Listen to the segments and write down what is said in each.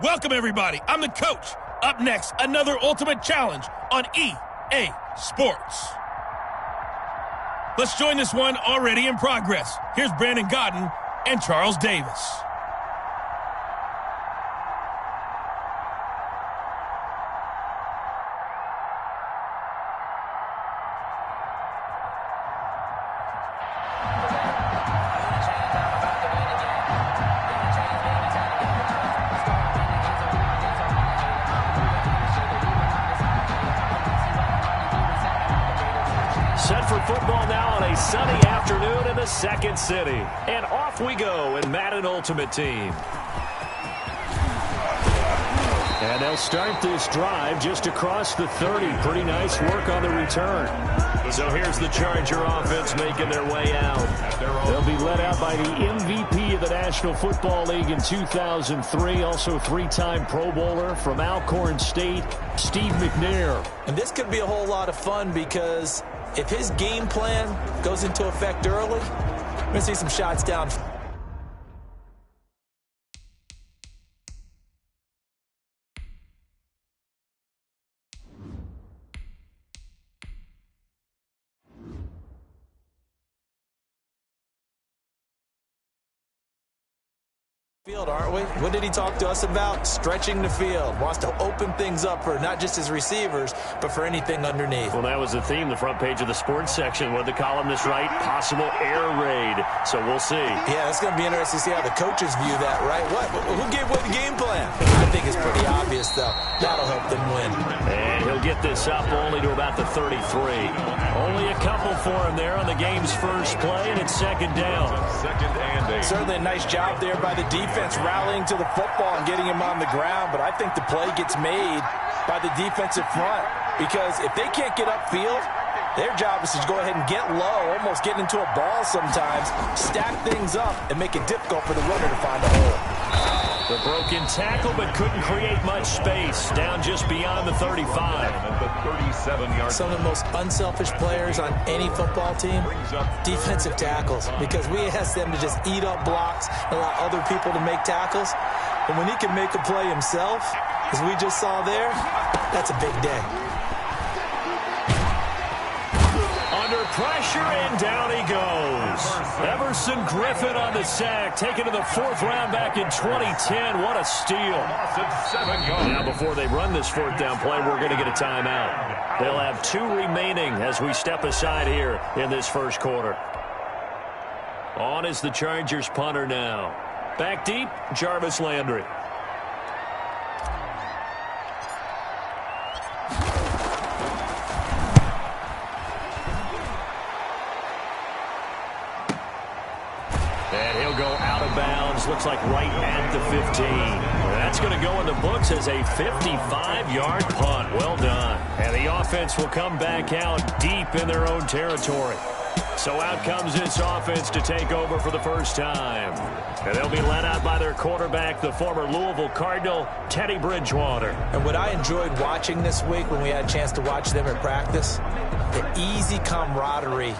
Welcome, everybody. I'm the coach. Up next, another ultimate challenge on EA Sports. Let's join this one already in progress. Here's Brandon Godden and Charles Davis. Set for football now on a sunny afternoon in the second city. And off we go in Madden Ultimate Team. And they'll start this drive just across the 30. Pretty nice work on the return. So here's the Charger offense making their way out. They'll be led out by the MVP of the National Football League in 2003, also three-time Pro Bowler from Alcorn State, Steve McNair. And this could be a whole lot of fun because if his game plan goes into effect early, we're going to see some shots down. Field, aren't we? What did he talk to us about? Stretching the field. Wants to open things up for not just his receivers, but for anything underneath. Well, that was the theme, the front page of the sports section. What did the columnist write? Possible air raid. So we'll see. Yeah, it's going to be interesting to see how the coaches view that, right? Who gave away the game plan? I think it's pretty obvious, though. That'll help them win. And he'll get this up only to about the 33. Only a couple for him there on the game's first play, and it's second down. Second and 8. Certainly a nice job there by the defense rallying to the football and getting him on the ground, but I think the play gets made by the defensive front because if they can't get upfield, their job is to go ahead and get low, almost get into a ball sometimes, stack things up, and make it difficult for the runner to find a hole. The broken tackle, but couldn't create much space. Down just beyond the 35. At the 37-yard. Some of the most unselfish players on any football team, defensive tackles, because we ask them to just eat up blocks and allow other people to make tackles. And when he can make a play himself, as we just saw there, that's a big day. Under pressure, and down he goes. Everson Griffin on the sack, taken to the fourth round back in 2010. What a steal. Now, before they run this fourth down play, we're going to get a timeout. They'll have 2 remaining as we step aside here in this first quarter. On is the Chargers punter now. Back deep, Jarvis Landry. And he'll go out of bounds, looks like right at the 15. That's going to go in the books as a 55-yard punt. Well done. And the offense will come back out deep in their own territory. So out comes this offense to take over for the first time. And they'll be led out by their quarterback, the former Louisville Cardinal, Teddy Bridgewater. And what I enjoyed watching this week when we had a chance to watch them at practice, the easy camaraderie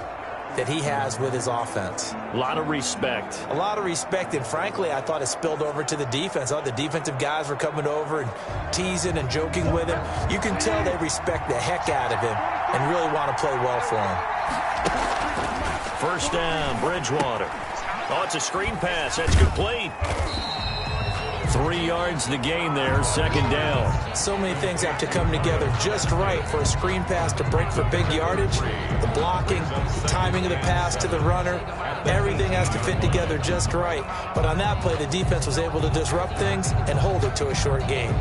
that he has with his offense. A lot of respect. A lot of respect, and frankly, I thought it spilled over to the defense. The defensive guys were coming over and teasing and joking with him. You can tell they respect the heck out of him and really want to play well for him. First down, Bridgewater. Oh, it's a screen pass. That's complete. 3 yards the gain there, second down. So many things have to come together just right for a screen pass to break for big yardage. The blocking, the timing of the pass to the runner, everything has to fit together just right. But on that play, the defense was able to disrupt things and hold it to a short gain.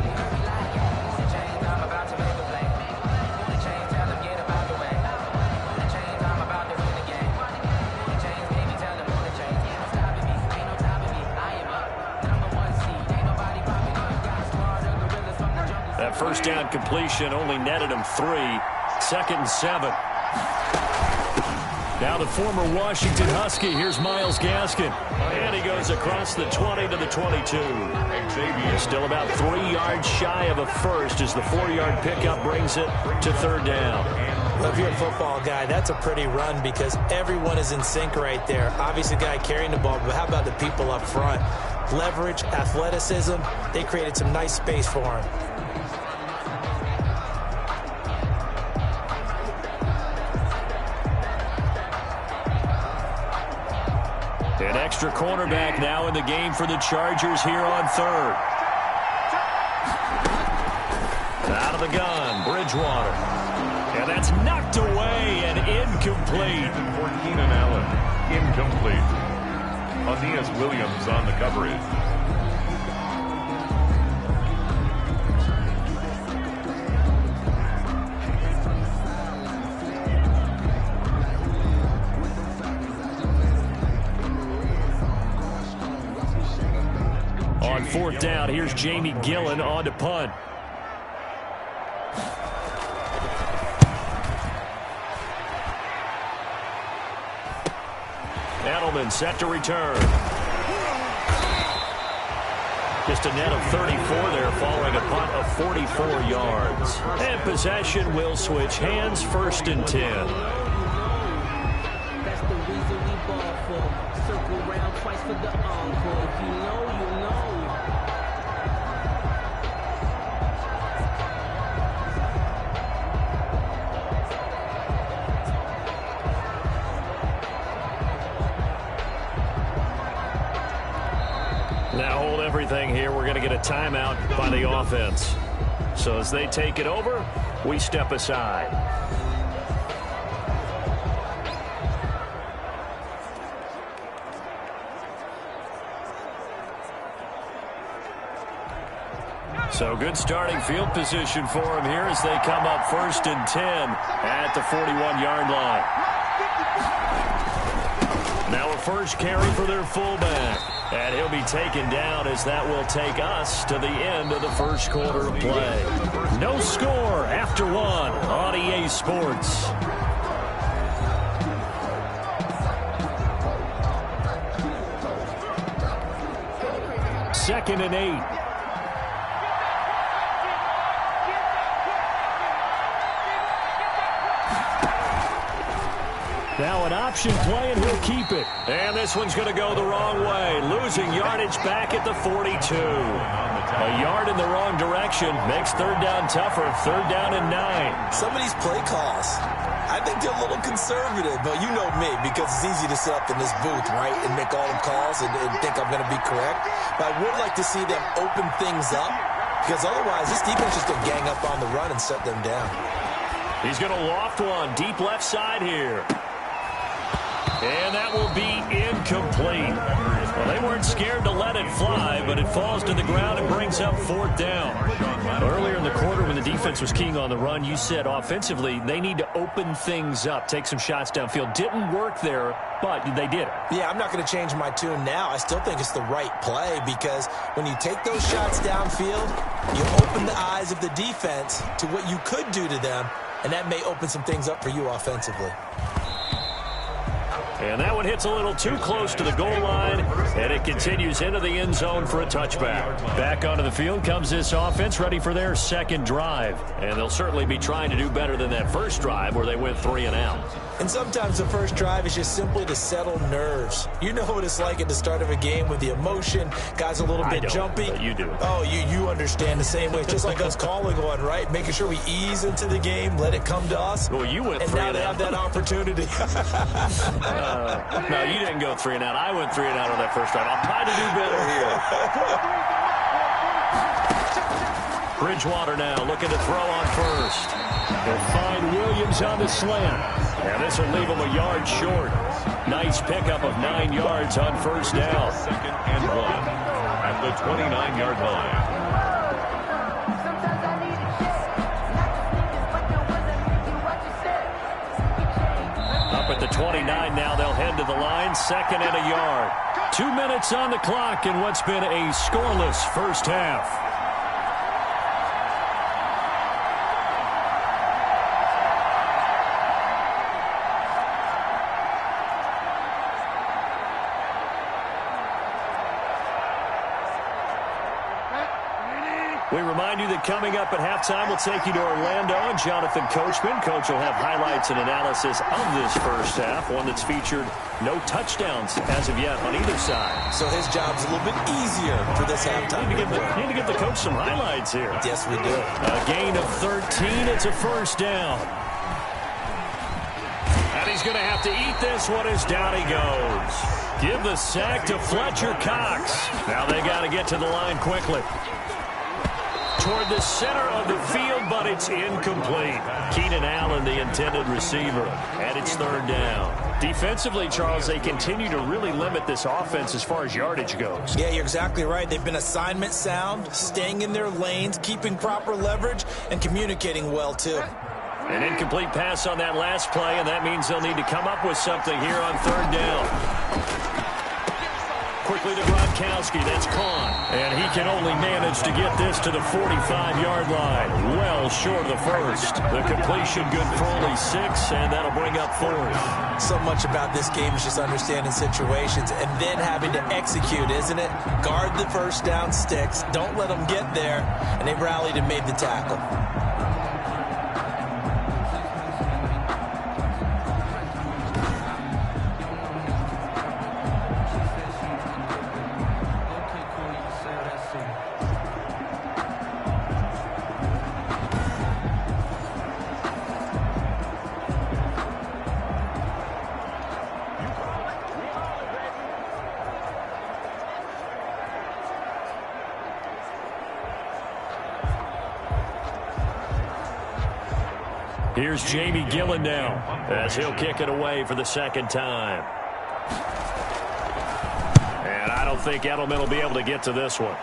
First down completion only netted him 3. Second and 7. Now the former Washington Husky. Here's Myles Gaskin. And he goes across the 20 to the 22. Still about 3 yards shy of a first as the 4-yard pickup brings it to third down. Well, if you're a football guy, that's a pretty run because everyone is in sync right there. Obviously, the guy carrying the ball, but how about the people up front? leverage, athleticism. They created some nice space for him. An extra cornerback now in the game for the Chargers here on third. Out of the gun, Bridgewater. And that's knocked away and incomplete. For Keenan Allen, incomplete. Aeneas Williams on the coverage. On fourth down, here's Jamie Gillen on to punt. Edelman set to return. Just a net of 34 there following a punt of 44 yards. And possession will switch hands, 1st and 10. That's the reason we ball for. Circle round twice for the encore. If you know, you know. Now hold everything here. We're going to get a timeout by the offense. So as they take it over, we step aside. So good starting field position for them here as they come up 1st and 10 at the 41-yard line. Now a first carry for their fullback. And he'll be taken down as that will take us to the end of the first quarter of play. No score after 1 on EA Sports. Second and 8. Now an option play, and he'll keep it. And this one's going to go the wrong way. Losing yardage back at the 42. A yard in the wrong direction makes third down tougher. 3rd down and 9. Some of these play calls, I think they're a little conservative, but you know me, because it's easy to sit up in this booth, right, and make all the calls and think I'm going to be correct. But I would like to see them open things up, because otherwise this defense is going to gang up on the run and shut them down. He's going to loft one deep left side here. And that will be incomplete. Well, they weren't scared to let it fly, but it falls to the ground and brings up 4th down. Earlier in the quarter when the defense was keying on the run, you said offensively they need to open things up, take some shots downfield. Didn't work there, but they did it. Yeah, I'm not going to change my tune now. I still think it's the right play because when you take those shots downfield, you open the eyes of the defense to what you could do to them, and that may open some things up for you offensively. And that one hits a little too close to the goal line, and it continues into the end zone for a touchback. Back onto the field comes this offense, ready for their second drive. And they'll certainly be trying to do better than that first drive where they went 3 and out. And sometimes the first drive is just simply to settle nerves. You know what it's like at the start of a game with the emotion. Guys a little bit jumpy. But you do. Oh, you understand the same way. It's just like us calling one, right? Making sure we ease into the game, let it come to us. Well, you went 3 and out. And now they have that opportunity. No, you didn't go 3 and out. I went 3 and out on that first drive. I'll try to do better here. Bridgewater now looking to throw on first. They'll find Williams on the slant. And this will leave him a yard short. Nice pickup of 9 yards on first down. 2nd and 1 at the 29-yard line. Up at the 29 now, they'll head to the line. 2nd and a yard. 2 minutes on the clock in what's been a scoreless first half. We remind you that coming up at halftime, we'll take you to Orlando and Jonathan Coachman. Coach will have highlights and analysis of this first half, one that's featured no touchdowns as of yet on either side. So his job's a little bit easier for this halftime. Need to give the coach some highlights here. Yes, we do. A gain of 13. It's a first down. And he's going to have to eat this one as down he goes. Give the sack to Fletcher Cox. Now they got to get to the line quickly. Toward the center of the field, but it's incomplete. Keenan Allen, the intended receiver, and it's third down. Defensively, Charles, they continue to really limit this offense as far as yardage goes. Yeah, you're exactly right. They've been assignment sound, staying in their lanes, keeping proper leverage, and communicating well, too. An incomplete pass on that last play, and that means they'll need to come up with something here on third down. Quickly to Gronkowski. That's caught. And he can only manage to get this to the 45-yard line. Well short of the first. The completion good for only 6, and that'll bring up fourth. So much about this game is just understanding situations and then having to execute, isn't it? Guard the first down sticks. Don't let them get there. And they rallied and made the tackle. Here's Jamie Gillen now as he'll kick it away for the second time. And I don't think Edelman will be able to get to this one.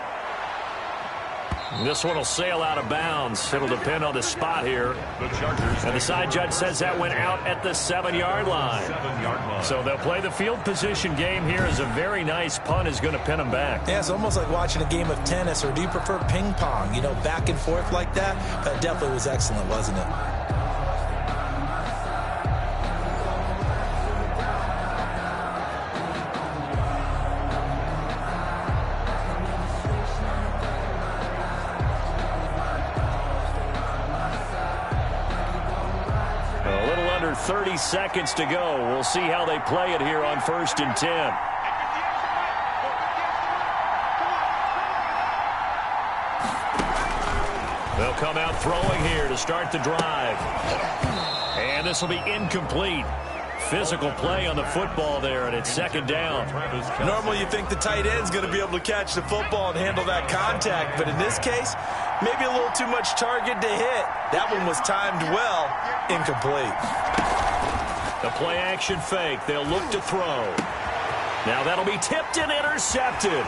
This one will sail out of bounds. It'll depend on the spot here. And the side judge says that went out at the 7-yard line. So they'll play the field position game here as a very nice punt is going to pin them back. Yeah, it's almost like watching a game of tennis, or do you prefer ping pong? You know, back and forth like that? That definitely was excellent, wasn't it? A little under 30 seconds to go. We'll see how they play it here on 1st and 10. They'll come out throwing here to start the drive. And this will be incomplete. Physical play on the football there, and it's second down. Normally you think the tight end's going to be able to catch the football and handle that contact, but in this case, maybe a little too much target to hit. That one was timed well. Incomplete. The play action fake. They'll look to throw. Now that'll be tipped and intercepted.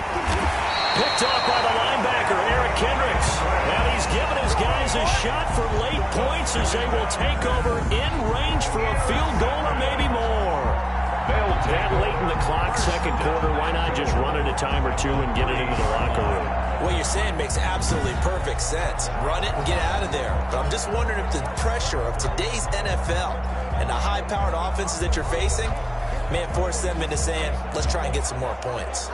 Picked off by the linebacker, Eric Kendricks. And he's given his guys a shot for late points as they will take over in range for a field goal or maybe more. That late in the clock, second quarter, why not just run it a time or two and get it into the locker room? What you're saying makes absolutely perfect sense. Run it and get out of there. But I'm just wondering if the pressure of today's NFL and the high-powered offenses that you're facing may have forced them into saying, let's try and get some more points.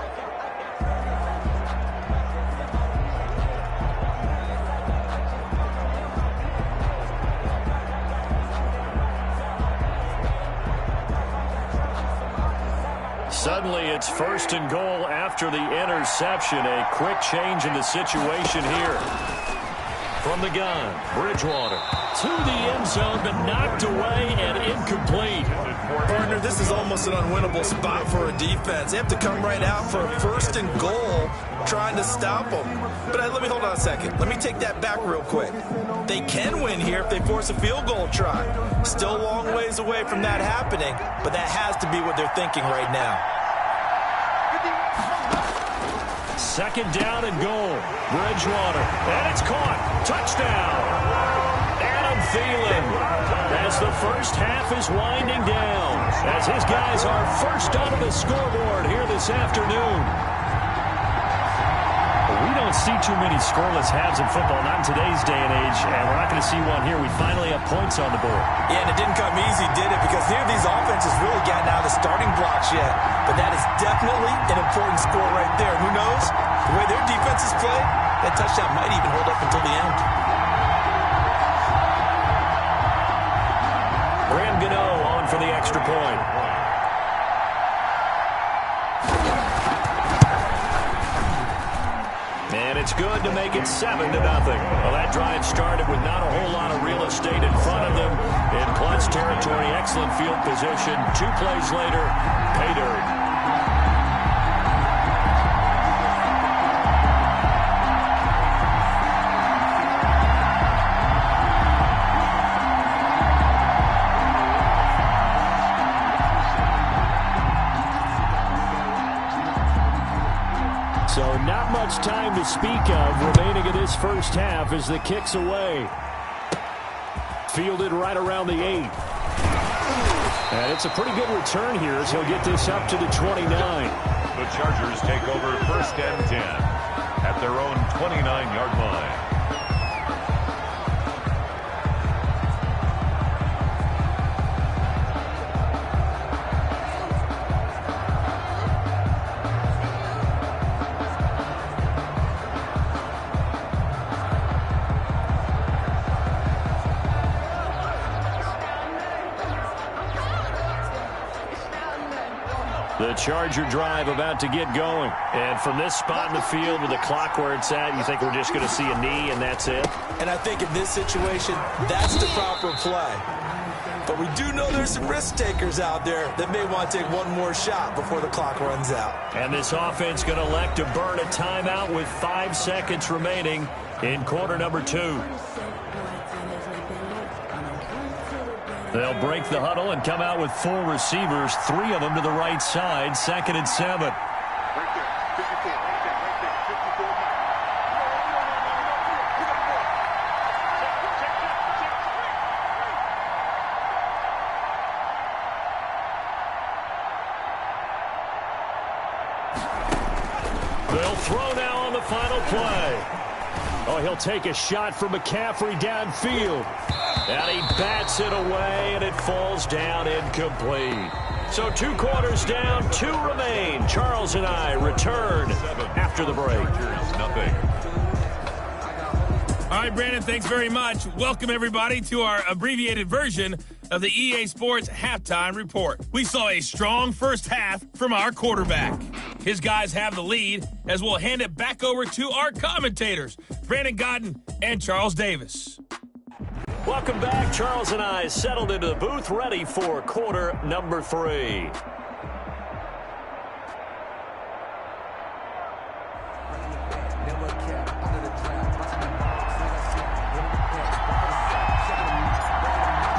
Suddenly, it's 1st and goal after the interception. A quick change in the situation here. From the gun, Bridgewater to the end zone, but knocked away and incomplete. Partner, this is almost an unwinnable spot for a defense. They have to come right out for a 1st and goal, trying to stop them. But let me hold on a second. Let me take that back real quick. They can win here if they force a field goal try. Still a long ways away from that happening, but that has to be what they're thinking right now. Second down and goal. Bridgewater. And it's caught. Touchdown. Adam Thielen. As the first half is winding down. As his guys are first onto the scoreboard here this afternoon. We don't don't see too many scoreless halves in football, not in today's day and age, and we're not going to see one here. We finally have points on the board. Yeah, and it didn't come easy, did it? Because neither of these offenses really gotten out of the starting blocks yet. But that is definitely an important score right there. Who knows? The way their defenses play, that touchdown might even hold up until the end. Graham Gano on for the extra point. And it's good to make it 7-0. Well, that drive started with not a whole lot of real estate in front of them. In clutch territory, excellent field position. 2 plays later, pay dirt. So not much time to speak of remaining in this first half as the kick's away. Fielded right around the 8. And it's a pretty good return here as he'll get this up to the 29. The Chargers take over 1st and 10 at their own 29-yard line. The Charger drive about to get going. And from this spot in the field with the clock where it's at, you think we're just going to see a knee and that's it? And I think in this situation, that's the proper play. But we do know there's some risk takers out there that may want to take one more shot before the clock runs out. And this offense going to elect to burn a timeout with 5 seconds remaining in quarter number 2. They'll break the huddle and come out with 4 receivers, 3 of them to the right side, 2nd and 7. They'll throw now on the final play. Oh, he'll take a shot from McCaffrey downfield. And he bats it away, and it falls down incomplete. So 2 quarters down, 2 remain. Charles and I return after the break. Nothing. All right, Brandon, thanks very much. Welcome, everybody, to our abbreviated version of the EA Sports Halftime Report. We saw a strong first half from our quarterback. His guys have the lead as we'll hand it back over to our commentators, Brandon Godden and Charles Davis. Welcome back. Charles and I settled into the booth, ready for quarter number 3.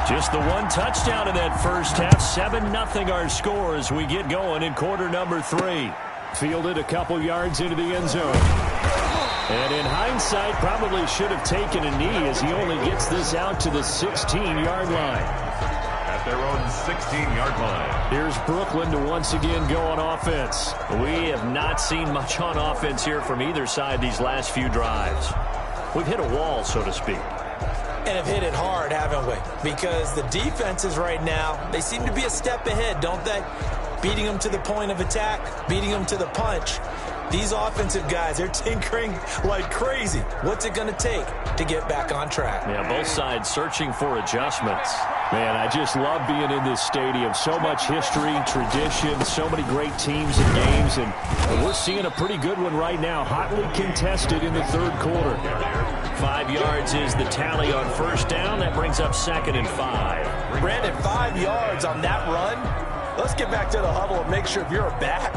Just the 1 touchdown in that first half. 7-0 our score as we get going in quarter number 3. Fielded a couple yards into the end zone. And in hindsight, probably should have taken a knee as he only gets this out to the 16-yard line. At their own 16-yard line. Here's Brooklyn to once again go on offense. We have not seen much on offense here from either side these last few drives. We've hit a wall, so to speak. And have hit it hard, haven't we? Because the defenses right now, they seem to be a step ahead, don't they? Beating them to the point of attack, beating them to the punch. These offensive guys, they're tinkering like crazy. What's it going to take to get back on track? Yeah, both sides searching for adjustments. Man, I just love being in this stadium. So much history, tradition, so many great teams and games, and we're seeing a pretty good one right now. Hotly contested in the 3rd quarter. 5 yards is the tally on first down. That brings up 2nd and 5. Brandon, 5 yards on that run. Let's get back to the huddle and make sure if you're a back,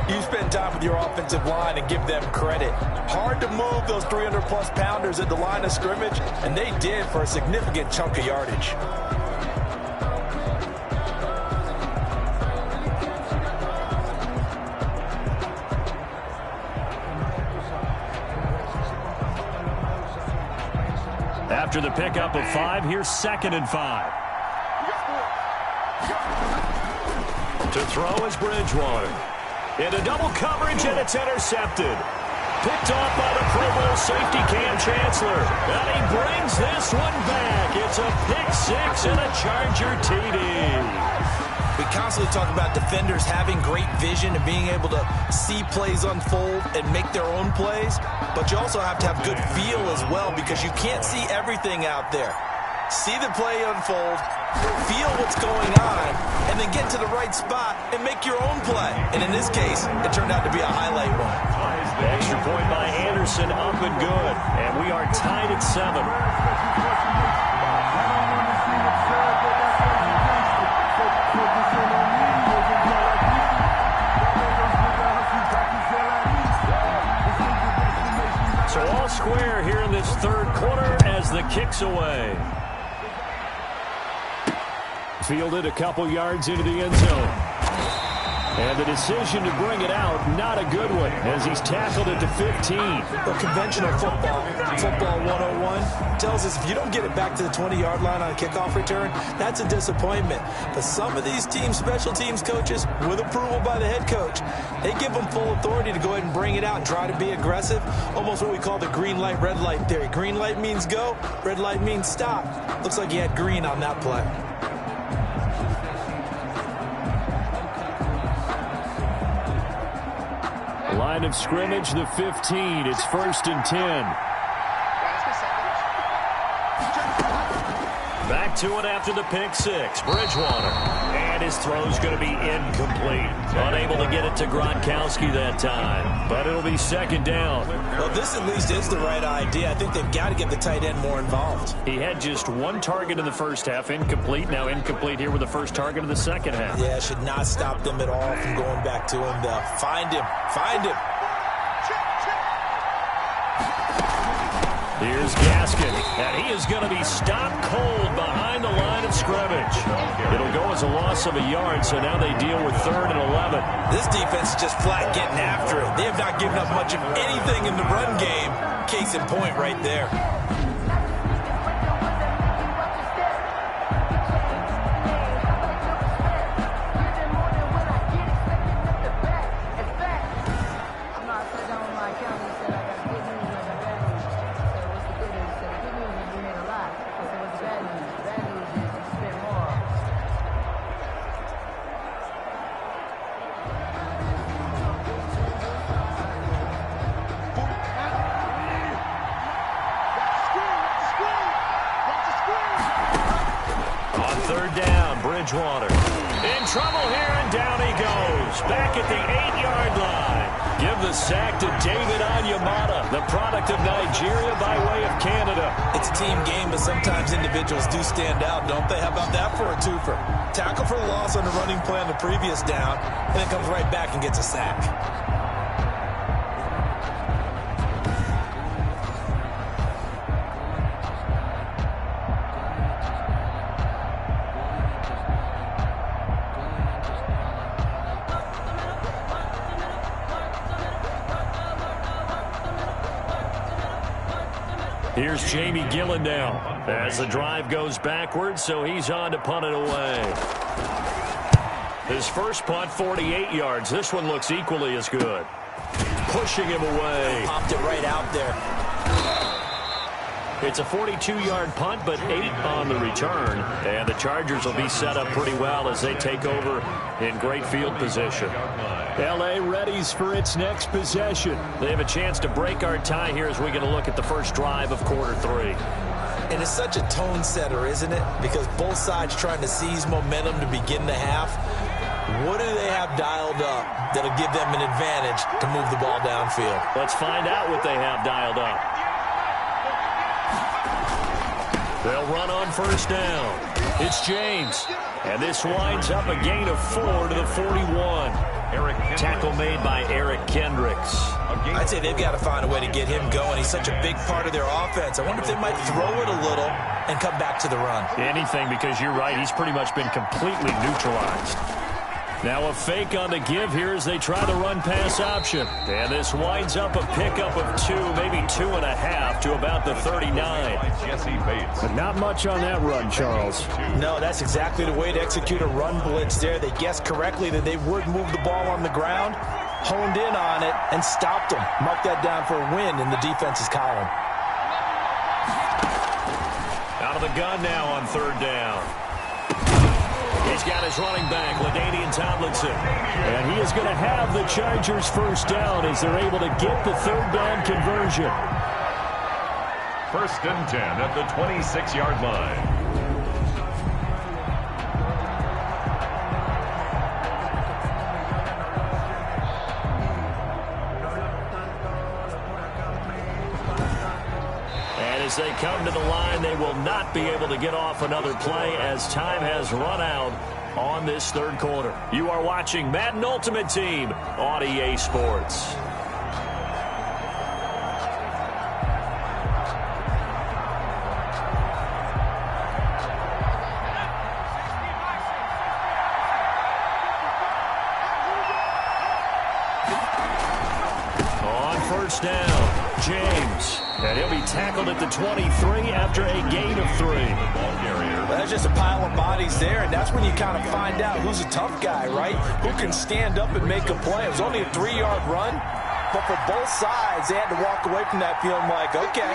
you spend time with your offensive line and give them credit. Hard to move those 300-plus pounders at the line of scrimmage, and they did for a significant chunk of yardage. After the pickup of 5, here's 2nd and 5. To throw is Bridgewater. Into double coverage, and it's intercepted. picked off by the Pro Bowl safety Cam Chancellor. And he brings this one back. It's a pick six and a Charger TD. We constantly talk about defenders having great vision and being able to see plays unfold and make their own plays, but you also have to have good feel as well because you can't see everything out there. See the play unfold, feel what's going on, and then get to the right spot and make your own play. And in this case, it turned out to be a highlight one. The extra point by Anderson up and good, and we are tied at 7. So all square here in this third quarter as the kick's away. Fielded a couple yards into the end zone. And the decision to bring it out, not a good one, as he's tackled at the 15. Well, conventional football 101, tells us if you don't get it back to the 20-yard line on a kickoff return, that's a disappointment. But some of these special teams coaches, with approval by the head coach, they give them full authority to go ahead and bring it out and try to be aggressive, almost what we call the green light, red light theory. Green light means go, red light means stop. Looks like he had green on that play. Line of scrimmage, the 15. It's 1st and 10. Back to it after the pick six. Bridgewater. And his throw's going to be incomplete. Unable to get it to Gronkowski that time. But it'll be 2nd down. Well, this at least is the right idea. I think they've got to get the tight end more involved. He had just one target in the first half. Incomplete. Now incomplete here with the first target in the second half. Yeah, should not stop them at all from going back to him. Find him. Find him. Here's Gaskin, and he is going to be stopped cold behind the line of scrimmage. It'll go as a loss of a yard, so now they deal with 3rd and 11. This defense is just flat getting after it. They have not given up much of anything in the run game. Case in point right there. Bridgewater in trouble here, and down he goes. Back at the 8-yard line. Give the sack to David Onyemata, the product of Nigeria by way of Canada. It's a team game, but sometimes individuals do stand out, don't they? How about that for a twofer? Tackle for the loss on the running play on the previous down, and then comes right back and gets a sack. Here's Jamie Gillen now as the drive goes backwards, so he's on to punt it away. His first punt, 48 yards. This one looks equally as good. Pushing him away. Popped it right out there. It's a 42-yard punt, but 8 on the return. And the Chargers will be set up pretty well as they take over in great field position. L.A. readies for its next possession. They have a chance to break our tie here as we get a look at the first drive of quarter 3. And it's such a tone setter, isn't it? Because both sides trying to seize momentum to begin the half. What do they have dialed up that'll give them an advantage to move the ball downfield? Let's find out what they have dialed up. They'll run on first down. It's James. And this winds up a gain of 4 to the 41. Tackle made by Eric Kendricks. I'd say they've got to find a way to get him going. He's such a big part of their offense. I wonder if they might throw it a little and come back to the run. Anything, because you're right. He's pretty much been completely neutralized. Now a fake on the give here as they try the run-pass option. And this winds up a pickup of 2, maybe 2.5 to about the 39. But not much on that run, Charles. No, that's exactly the way to execute a run blitz there. They guessed correctly that they would move the ball on the ground. honed in on it and stopped them. Mark that down for a win in the defense's column. Out of the gun now on third down. He's got his running back, LaDainian Tomlinson. And he is going to have the Chargers first down as they're able to get the third down conversion. 1st and 10 at the 26-yard line. As they come to the line, they will not be able to get off another play as time has run out on this third quarter. You are watching Madden Ultimate Team on EA Sports. On first down, James. And he'll be tackled at the 23 after a gain of 3. There's just a pile of bodies there, and that's when you kind of find out who's a tough guy, right? Who can stand up and make a play. It was only a 3-yard run, but for both sides, they had to walk away from that feeling like, okay.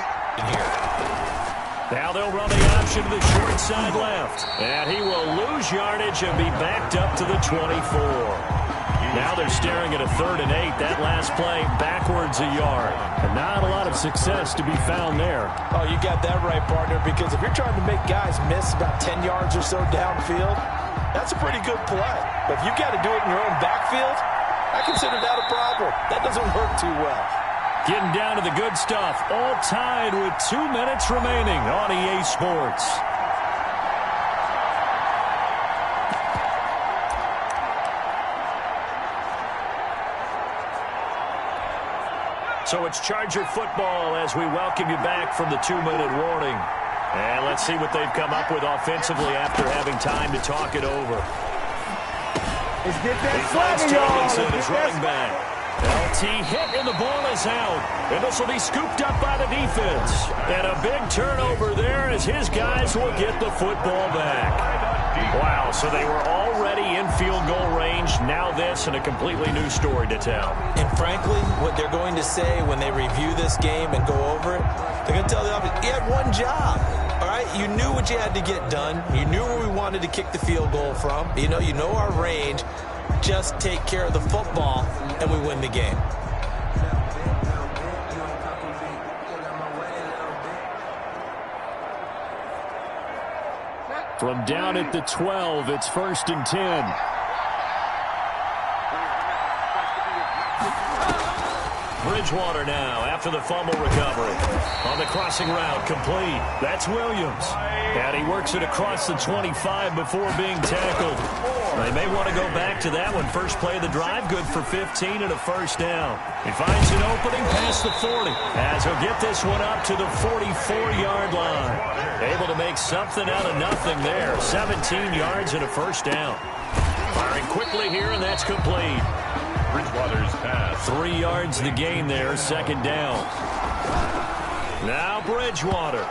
Now they'll run the option to the short side left. And he will lose yardage and be backed up to the 24. Now they're staring at a 3rd and 8. That last play backwards a yard. And not a lot of success to be found there. Oh, you got that right, partner, because if you're trying to make guys miss about 10 yards or so downfield, that's a pretty good play. But if you got to do it in your own backfield, I consider that a problem. That doesn't work too well. Getting down to the good stuff. All tied with 2 minutes remaining on EA Sports. So it's Charger football as we welcome you back from the 2-minute warning. And let's see what they've come up with offensively after having time to talk it over. Let's get that Flags Tomlinson is running back. LT hit and the ball is out. And this will be scooped up by the defense. And a big turnover there as his guys will get the football back. Wow, so they were already in field goal range. Now this and a completely new story to tell. And frankly, what they're going to say when they review this game and go over it, they're going to tell the offense, you had one job. All right, you knew what you had to get done. You knew where we wanted to kick the field goal from. You know our range. Just take care of the football, and we win the game. From down at the 12, it's 1st and 10. Bridgewater now after the fumble recovery. On the crossing route, complete. That's Williams. And he works it across the 25 before being tackled. They may want to go back to that one. First play of the drive, good for 15 and a first down. He finds an opening past the 40 as he'll get this one up to the 44-yard line. Able to make something out of nothing there. 17 yards and a first down. Firing quickly here, and that's complete. Bridgewater's pass. 3 yards the gain there, 2nd down. Now Bridgewater.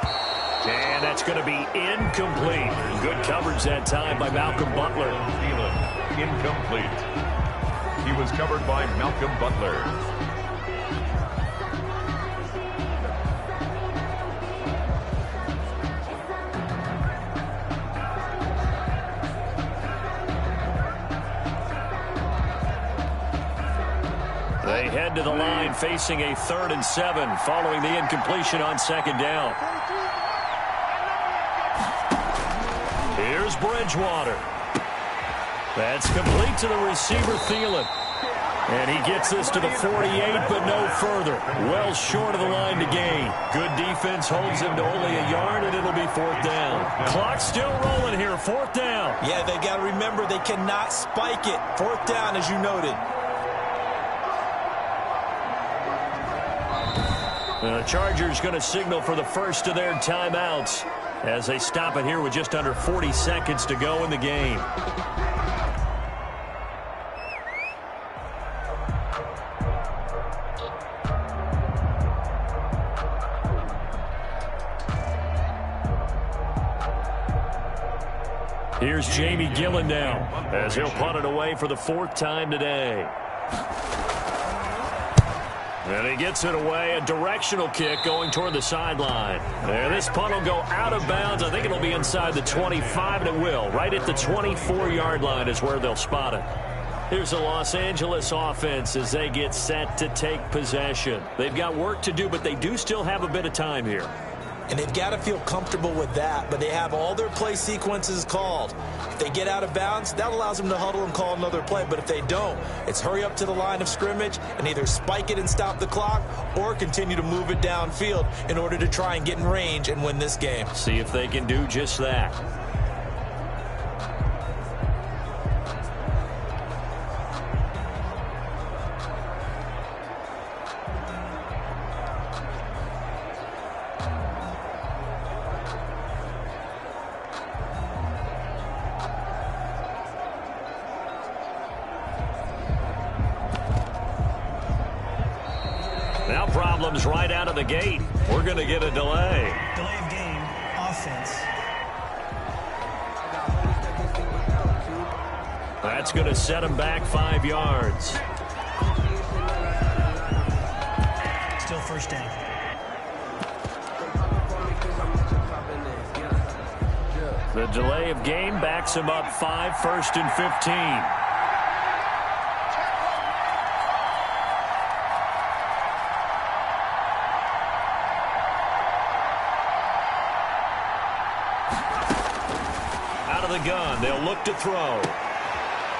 And that's going to be incomplete. Good coverage that time by Malcolm Butler. Incomplete. He was covered by Malcolm Butler. They head to the line facing a 3rd and 7 following the incompletion on 2nd down. Here's Bridgewater. That's complete to the receiver, Thielen. And he gets this to the 48, but no further. Well short of the line to gain. Good defense holds him to only a yard, and it'll be 4th down. Clock still rolling here, 4th down. Yeah, they got to remember they cannot spike it. 4th down, as you noted. The Chargers going to signal for the first of their timeouts as they stop it here with just under 40 seconds to go in the game. Here's Jamie Gillen now as he'll punt it away for the 4th time today. And he gets it away, a directional kick going toward the sideline. And this punt will go out of bounds. I think it'll be inside the 25, and it will. Right at the 24-yard line is where they'll spot it. Here's the Los Angeles offense as they get set to take possession. They've got work to do, but they do still have a bit of time here. And they've got to feel comfortable with that, but they have all their play sequences called. If they get out of bounds, that allows them to huddle and call another play. But if they don't, it's hurry up to the line of scrimmage and either spike it and stop the clock or continue to move it downfield in order to try and get in range and win this game. See if they can do just that. Now problems right out of the gate. We're going to get a delay. Delay of game, offense. That's going to set him back 5 yards. Still first down. The delay of game backs him up 5, 1st and 15. The gun. They'll look to throw.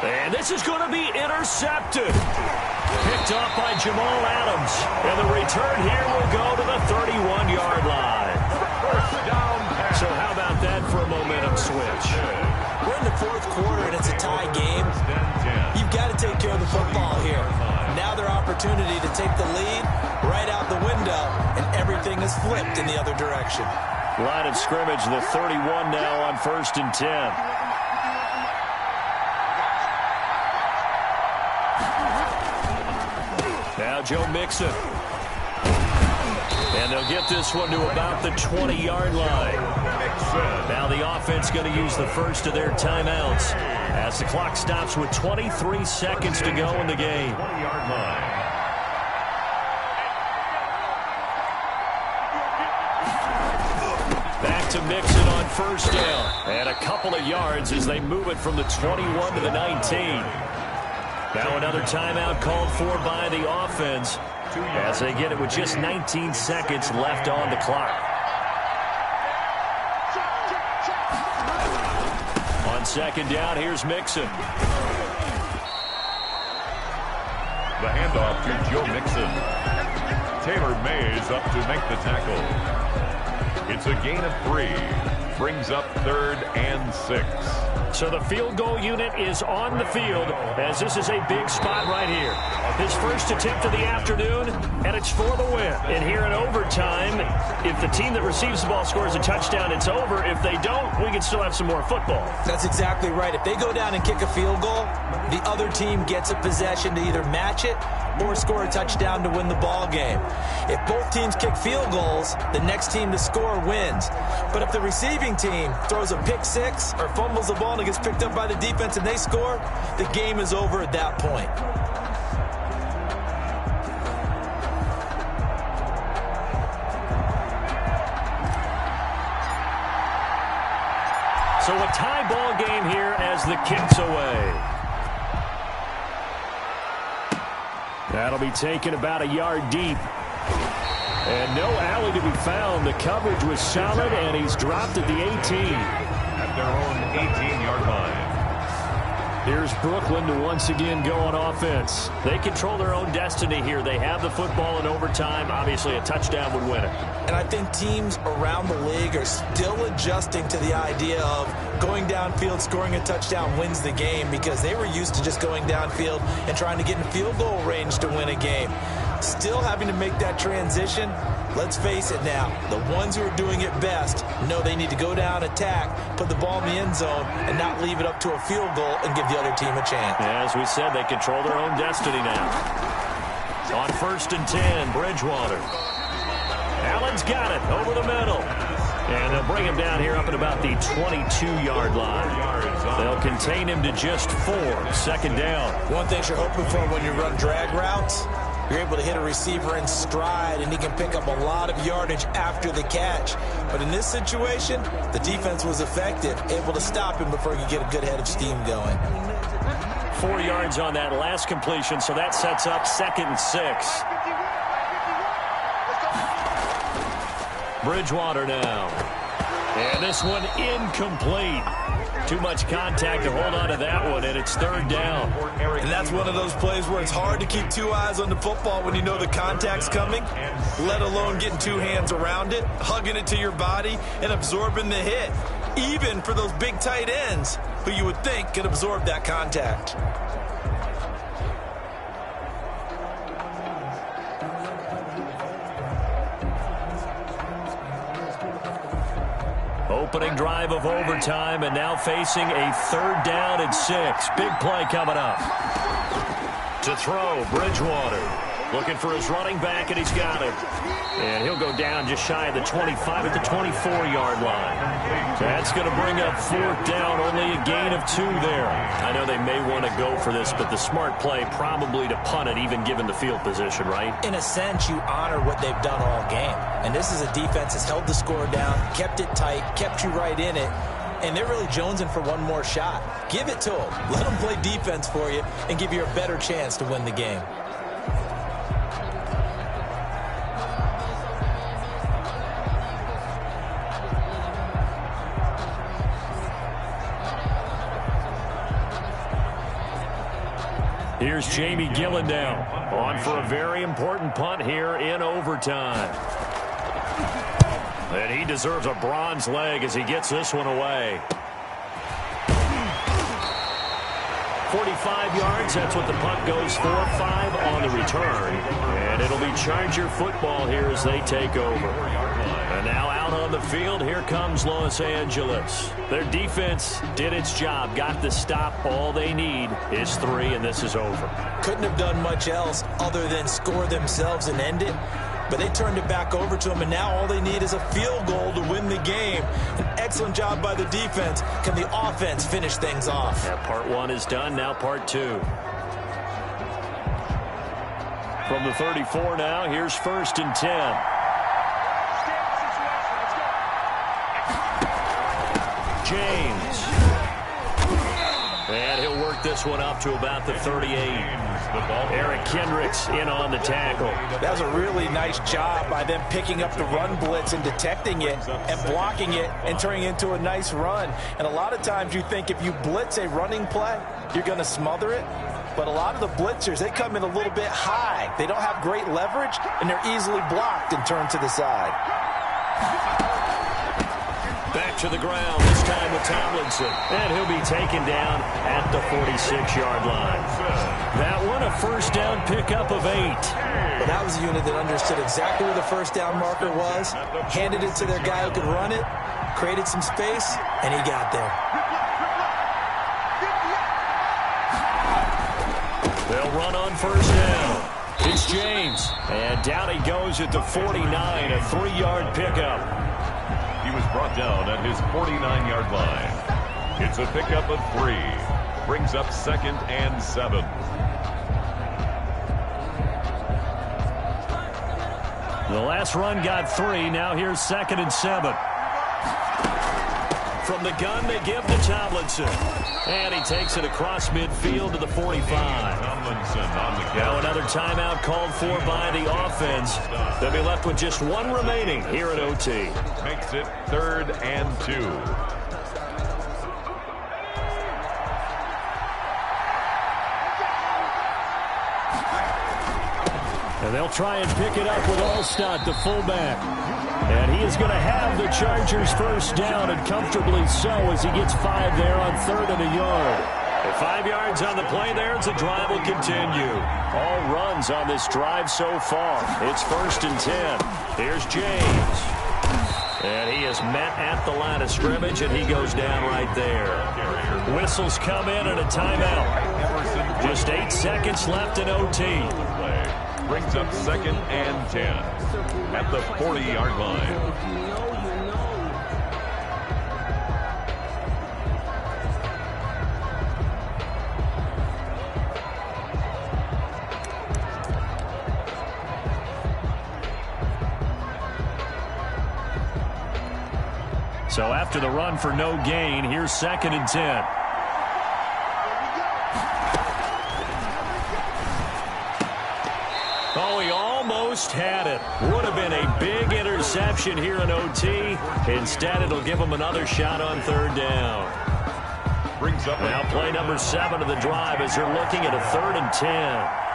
And this is going to be intercepted. Picked up by Jamal Adams. And the return here will go to the 31-yard line. So how about that for a momentum switch? We're in the fourth quarter and it's a tie game. You've got to take care of the football here. Now their opportunity to take the lead right out the window, and everything is flipped in the other direction. Line of scrimmage, the 31 now on 1st and 10. Now Joe Mixon. And they'll get this one to about the 20-yard line. Now the offense going to use the first of their timeouts as the clock stops with 23 seconds to go in the game. 20-yard line. To mix it on first down. And a couple of yards as they move it from the 21 to the 19. Now another timeout called for by the offense as they get it with just 19 seconds left on the clock. On second down, here's Mixon. The handoff to Joe Mixon. Taylor Mays up to make the tackle. It's a gain of 3. Brings up 3rd and 6. So the field goal unit is on the field as this is a big spot right here. His first attempt of the afternoon, and it's for the win. And here in overtime, if the team that receives the ball scores a touchdown, it's over. If they don't, we can still have some more football. That's exactly right. If they go down and kick a field goal, the other team gets a possession to either match it or score a touchdown to win the ball game. If both teams kick field goals, the next team to score wins. But if the receiving team throws a pick six or fumbles the ball and it gets picked up by the defense and they score, the game is over at that point. So a tie ball game here as the kick's away. That'll be taken about a yard deep. And no alley to be found. The coverage was solid, and he's dropped at the 18. At their own 18-yard line. Here's Brooklyn to once again go on offense. They control their own destiny here. They have the football in overtime. Obviously, a touchdown would win it. And I think teams around the league are still adjusting to the idea of going downfield, scoring a touchdown wins the game, because they were used to just going downfield and trying to get in field goal range to win a game. Still having to make that transition. Let's face it now, the ones who are doing it best know they need to go down, attack, put the ball in the end zone, and not leave it up to a field goal and give the other team a chance. Yeah, as we said, they control their own destiny now. On 1st and 10, Bridgewater. Allen's got it over the middle. And they'll bring him down here up at about the 22-yard line. They'll contain him to just 4. Second down. One thing you're hoping for when you run drag routes, you're able to hit a receiver in stride, and he can pick up a lot of yardage after the catch. But in this situation, the defense was effective, able to stop him before he could get a good head of steam going. 4 yards on that last completion, so that sets up 2nd and 6. Bridgewater now. And this one incomplete. Too much contact to hold on to that one, and it's 3rd down. And that's one of those plays where it's hard to keep 2 eyes on the football when you know the contact's coming, let alone getting 2 hands around it, hugging it to your body, and absorbing the hit, even for those big tight ends who you would think could absorb that contact. Opening drive of overtime, and now facing a 3rd down and 6. Big play coming up. To throw, Bridgewater. Looking for his running back, and he's got it. And he'll go down just shy of the 25 at the 24-yard line. That's going to bring up 4th down, only a gain of 2 there. I know they may want to go for this, but the smart play probably to punt it, even given the field position, right? In a sense, you honor what they've done all game. And this is a defense that's held the score down, kept it tight, kept you right in it, and they're really jonesing for one more shot. Give it to them. Let them play defense for you and give you a better chance to win the game. Here's Jamie Gillen now, on for a very important punt here in overtime. And he deserves a bronze leg as he gets this one away. 45 yards, that's what the punt goes for. 5 on the return. And it'll be Charger football here as they take over. And now out on the field, here comes Los Angeles. Their defense did its job, got the stop. All they need is 3, and this is over. Couldn't have done much else other than score themselves and end it. But they turned it back over to them, and now all they need is a field goal to win the game. An excellent job by the defense. Can the offense finish things off? Yeah, part 1 is done, now part 2. From the 34 now, here's 1st and 10. James. And he'll work this one up to about the 38. Eric Kendricks in on the tackle. That was a really nice job by them picking up the run blitz and detecting it and blocking it and turning it into a nice run. And a lot of times you think if you blitz a running play, you're going to smother it. But a lot of the blitzers, they come in a little bit high. They don't have great leverage, and they're easily blocked and turned to the side. Back to the ground, this time with Tomlinson. And he'll be taken down at the 46-yard line. That one, a 1st down pickup of 8. Well, that was a unit that understood exactly where the 1st down marker was, handed it to their guy who could run it, created some space, and he got there. They'll run on 1st down. It's James. And down he goes at the 49, a 3-yard pickup. He was brought down at his 49-yard line. It's a pickup of 3. Brings up 2nd and 7. The last run got 3. Now here's 2nd and 7. From the gun, they give to Tomlinson. And he takes it across midfield to the 45. Tomlinson on the Now another timeout called for by the offense. They'll be left with just 1 remaining here at OT. Makes it 3rd and 2. And they'll try and pick it up with Allstott, the fullback. And he is going to have the Chargers 1st down, and comfortably so, as he gets 5 there on 3rd and a yard. And 5 yards on the play there as the drive will continue. All runs on this drive so far. It's 1st and 10. Here's James. And he is met at the line of scrimmage, and he goes down right there. Whistles come in and a timeout. Just 8 seconds left in OT. Brings up 2nd and 10 at the 40-yard line. So after the run for no gain, here's 2nd and 10. Oh, he almost had it. Would have been a big interception here in OT. Instead, it'll give him another shot on 3rd down. Brings up now play number 7 of the drive as they're looking at a 3rd and 10.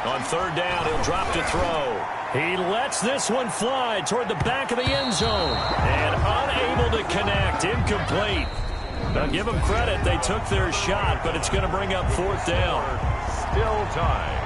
On 3rd down, he'll drop to throw. He lets this one fly toward the back of the end zone. And unable to connect. Incomplete. Now, give them credit. They took their shot, but it's going to bring up 4th down. Still tied.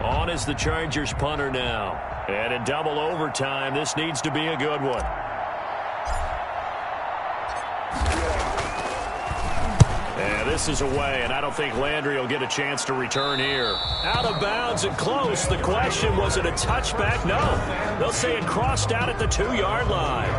On is the Chargers punter now. And in double overtime, this needs to be a good one. And this is away, and I don't think Landry will get a chance to return here. Out of bounds and close. The question, was it a touchback? No. They'll say it crossed out at the 2-yard line.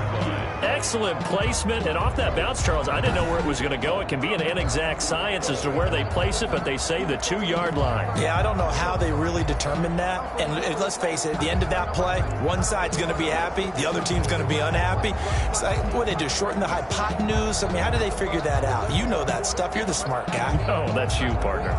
Excellent placement, and off that bounce, Charles, I didn't know where it was going to go. It can be an inexact science as to where they place it, but they say the 2-yard line. Yeah, I don't know how they really determined that. And let's face it, at the end of that play, one side's going to be happy, the other team's going to be unhappy. It's like, what they do, shorten the hypotenuse? I mean, how do they figure that out? You know that stuff. You're the smart guy. Oh, that's you, partner.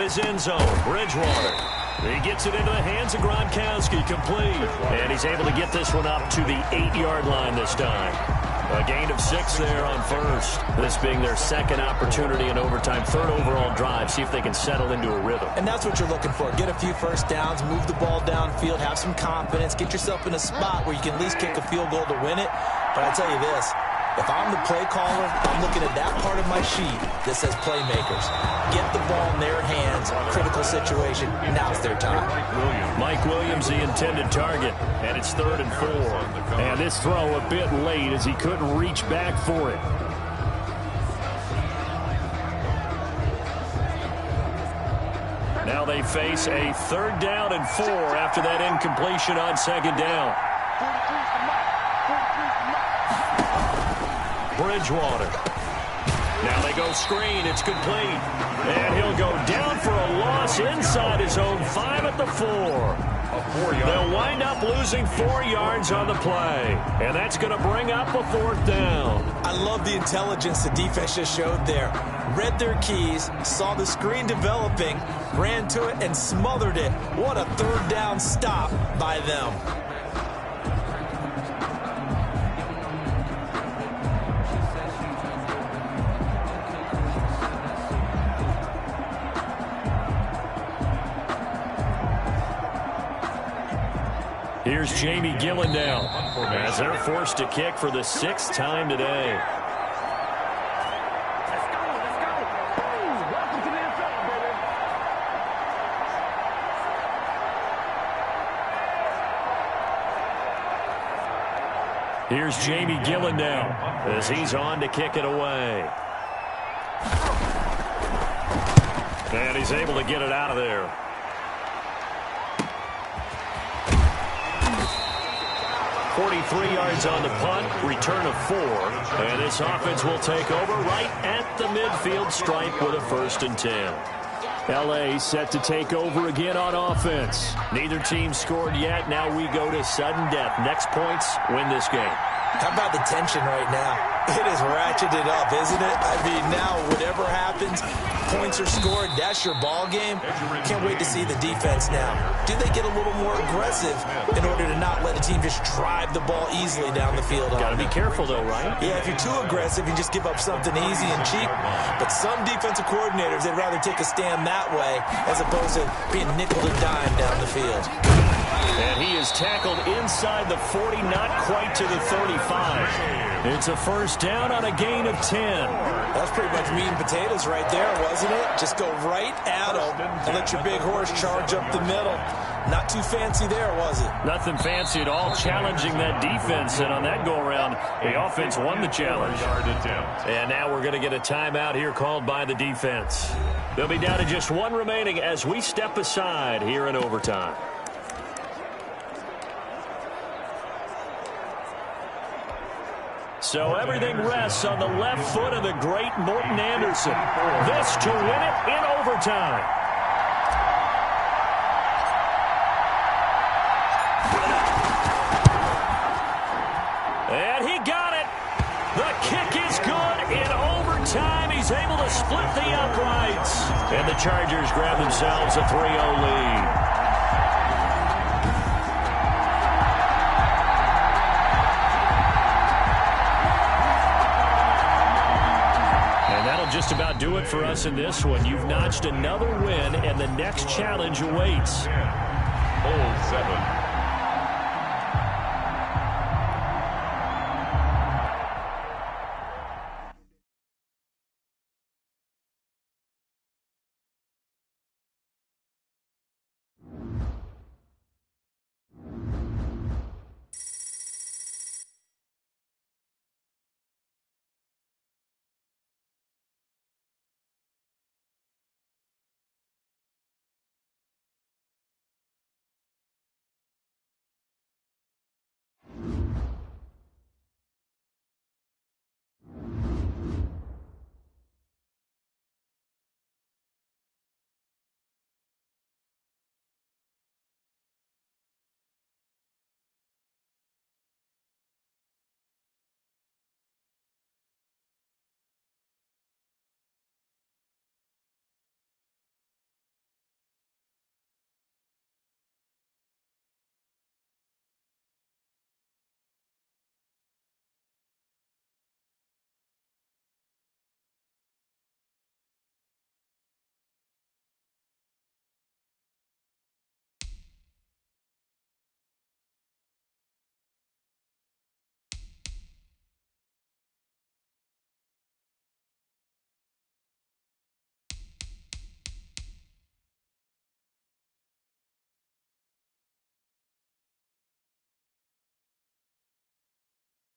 His end zone, Bridgewater. He gets it into the hands of Gronkowski, complete. And he's able to get this one up to the 8-yard line this time. A gain of 6 there on 1st. This being their 2nd opportunity in overtime, 3rd overall drive. See if they can settle into a rhythm. And that's what you're looking for. Get a few first downs, move the ball downfield, have some confidence, get yourself in a spot where you can at least kick a field goal to win it. But I tell you this, if I'm the play caller, I'm looking at that part of my sheet that says playmakers. Get the ball in their hands, critical situation, now's their time. Mike Williams, the intended target, and it's 3rd and 4. And this throw a bit late as he couldn't reach back for it. Now they face a 3rd down and 4 after that incompletion on 2nd down. Bridgewater. Now they go screen. It's complete. And he'll go down for a loss inside his own 5 at the 4. They'll wind up losing 4 yards on the play. And that's going to bring up a 4th down. I love the intelligence the defense just showed there. Read their keys, saw the screen developing, ran to it, and smothered it. What a 3rd down stop by them. Here's Jamie Gillen now as they're forced to kick for the 6th time today. Here's Jamie Gillen now as he's on to kick it away. And he's able to get it out of there. .43 yards on the punt, return of 4. And this offense will take over right at the midfield stripe with a 1st and 10. L.A. set to take over again on offense. Neither team scored yet. Now we go to sudden death. Next points win this game. How about the tension right now? It is ratcheted up, isn't it? I mean, now whatever happens, points are scored, that's your ball game. Can't wait to see the defense now. Do they get a little more aggressive in order to not let a team just drive the ball easily down the field? Got to be careful, though, right? Yeah, if you're too aggressive, you just give up something easy and cheap. But some defensive coordinators, they'd rather take a stand that way as opposed to being nickel and dime down the field. And he is tackled inside the 40, not quite to the 35. It's a 1st down on a gain of 10. That's pretty much meat and potatoes right there, wasn't it? Just go right at him and let your big horse charge up the middle. Not too fancy there, was it? Nothing fancy at all, challenging that defense. And on that go-around, the offense won the challenge. And now we're going to get a timeout here called by the defense. They'll be down to just one remaining as we step aside here in overtime. So everything rests on the left foot of the great Morton Anderson. This to win it in overtime. And he got it. The kick is good in overtime. He's able to split the uprights. And the Chargers grab themselves a 3-0 lead. And that'll just about do it for us in this one. You've notched another win, and the next challenge awaits. Hole 7.